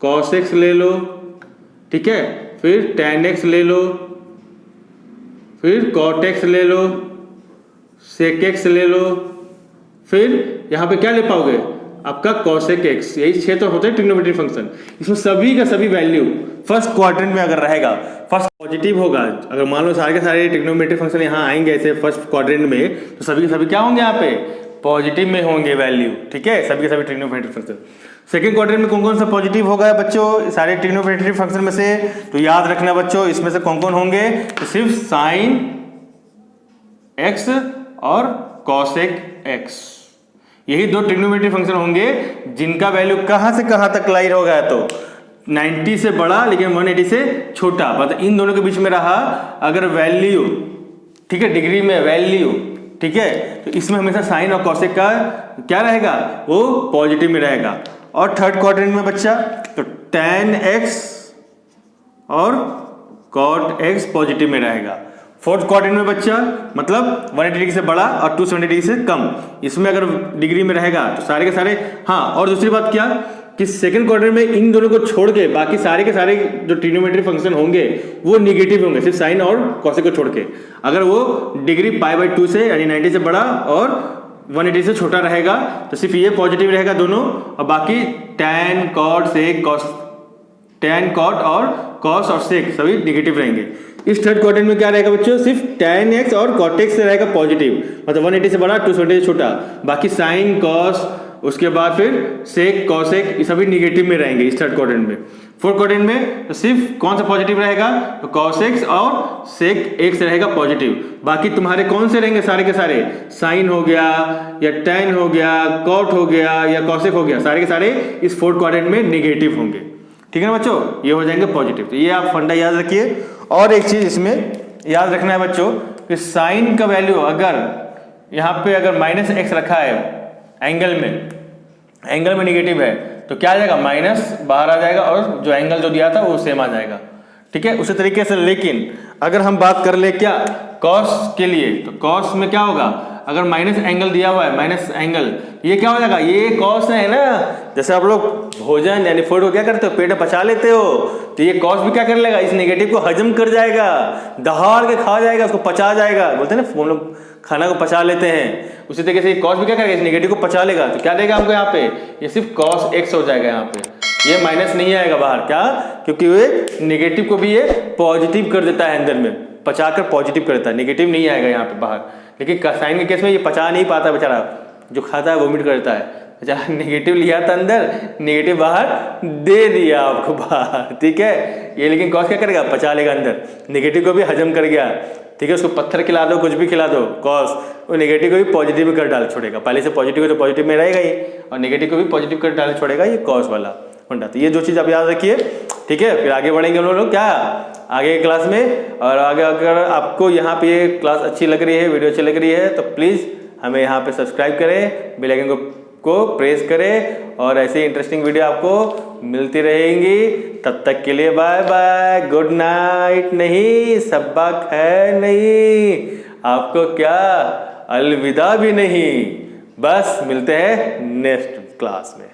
कॉस एक्स ले लो, ठीक है, फिर tan एक्स ले लो, फिर cot एक्स ले लो, sec एक्स ले लो, फिर यहाँ पे क्या ले पाओगे, आपका cosec एक्स। यही 6 तो होते हैं ट्रिग्नोमेट्री फंक्शन। इसमें सभी का सभी वैल्यू फर्स्ट क्वाड्रेंट में अगर रहेगा, फर्स्ट पॉजिटिव होगा। अगर मान लो सारे के सारे ट्रिग्नोमेट्री फंक्शन यहाँ आएंगे ऐसे फर्स्ट क्वाड्रेंट में, तो सभी के सभी क्या होंगे, यहाँ पे पॉजिटिव में होंगे वैल्यू। ठीक है, सभी के सभी ट्रिग्नोमेट्री फंक्शन। सेकंड क्वाड्रेंट में कौन कौन सा पॉजिटिव होगा बच्चों, सारे ट्रिग्नोमेट्री फंक्शन में से। तो याद रखना बच्चों, इसमें से कौन कौन होंगे, तो सिर्फ साइन एक्स और कॉसेक एक्स, यही दो ट्रिग्नोमेट्री फंक्शन होंगे जिनका वैल्यू कहां से कहां तक लाइन होगा, तो 90 से बड़ा लेकिन 180 से छोटा। मतलब इन दोनों के बीच में रहा अगर वैल्यू, ठीक है, डिग्री में वैल्यू, ठीक है, तो इसमें हमेशा साइन और कॉसेक का क्या रहेगा, वो पॉजिटिव में रहेगा। और थर्ड क्वाड्रेंट में बच्चा, तो tan x और cot x पॉजिटिव में रहेगा। फोर्थ क्वाड्रेंट में बच्चा मतलब 180 डिग्री से बड़ा और 270 डिग्री से कम, इसमें अगर डिग्री में रहेगा तो सारे के सारे। हाँ, और दूसरी बात क्या कि सेकंड क्वाड्रेंट में इन दोनों को छोड़ के बाकी सारे के सारे जो ट्रिग्नोमेट्री फंक्शन होंगे वो निगेटिव होंगे, सिर्फ साइन और कॉसेक को छोड़ के। अगर वो डिग्री π/2 से यानी 90 से बड़ा और 180 से छोटा रहेगा तो सिर्फ ये पॉजिटिव रहेगा दोनों, और बाकी tan cot sec cos, tan cot और cos और sec सभी निगेटिव रहेंगे। इस थर्ड क्वाड्रेंट में क्या रहेगा बच्चों, सिर्फ tan x और cot x से रहेगा पॉजिटिव, मतलब 180 से बड़ा 270 से छोटा। बाकी साइन cos, उसके बाद फिर sec cosec ये सभी निगेटिव में रहेंगे इस थर्ड क्वाड्रेंट में। फोर्थ क्वाड्रेंट में तो सिर्फ कौन सा पॉजिटिव रहेगा, तो cos x और sec x रहेगा पॉजिटिव। बाकी तुम्हारे कौन से रहेंगे, सारे के सारे साइन हो गया या tan हो गया, cot हो गया या cosec हो गया, सारे के सारे इस फोर्थ क्वाड्रेंट में निगेटिव होंगे। ठीक है ना बच्चों, ये हो जाएंगे पॉजिटिव। तो ये आप फंडा याद रखिए। और एक चीज इसमें याद रखना है बच्चों कि साइन का वैल्यू अगर यहाँ पे अगर -x रखा है एंगल में निगेटिव है तो क्या आ जाएगा, माइनस बाहर आ जाएगा और जो एंगल जो दिया था वो सेम आ जाएगा। ठीक है, उसी तरीके से। लेकिन अगर हम बात कर ले क्या कॉस के लिए, तो कॉस में क्या होगा, अगर माइनस एंगल दिया हुआ है, माइनस एंगल, ये क्या हो जाएगा, ये कॉस है ना। जैसे आप लोग भोजन यानी फूड को क्या करते हो, पेट में पचा लेते हो, तो ये कॉस भी क्या कर लेगा, इस नेगेटिव को हजम कर जाएगा, दहाड़ के खा जाएगा, उसको पचा जाएगा। बोलते हैं ना हम लोग खाना को पचा लेते हैं, उसी तरीके से कॉस भी क्या करेगा, इस नेगेटिव को पचा लेगा। तो क्या देगा हमको यहाँ पे, ये सिर्फ cos x हो जाएगा यहाँ पे, ये माइनस नहीं आएगा बाहर। क्या, क्योंकि ये नेगेटिव को भी ये पॉजिटिव कर देता है, अंदर में पचाकर पॉजिटिव कर देता है, नेगेटिव नहीं आएगा यहाँ पे बाहर। लेकिन साइन के केस में ये पचा नहीं पाता बेचारा, जो खाता है वोमिट करता है बेचारा। नेगेटिव लिया था अंदर, नेगेटिव बाहर दे दिया आपको बाहर। ठीक है, ये लेकिन कॉस क्या करेगा, पचा लेगा अंदर, नेगेटिव को भी हजम कर गया। ठीक है, उसको पत्थर खिला दो, कुछ भी खिला दो, कॉस वो नेगेटिव को भी पॉजिटिव में कर डाल छोड़ेगा। पहले से पॉजिटिव है तो पॉजिटिव में रहेगा ही, और नेगेटिव को भी पॉजिटिव कर डाल छोड़ेगा, ये कॉस वाला फंडा। तो ये दो चीज़ आप याद रखिए। ठीक है, फिर आगे बढ़ेंगे हम लोग क्या आगे की क्लास में। और आगे अगर आपको यहाँ पे ये क्लास अच्छी लग रही है, वीडियो अच्छी लग रही है, तो प्लीज़ हमें यहाँ पे सब्सक्राइब करें, बेल आइकन को प्रेस करें, और ऐसे इंटरेस्टिंग वीडियो आपको मिलती रहेंगी। तब तक के लिए बाय बाय, गुड नाइट नहीं, सब्बा खैर नहीं, आपको क्या अलविदा भी नहीं, बस मिलते हैं नेक्स्ट क्लास में।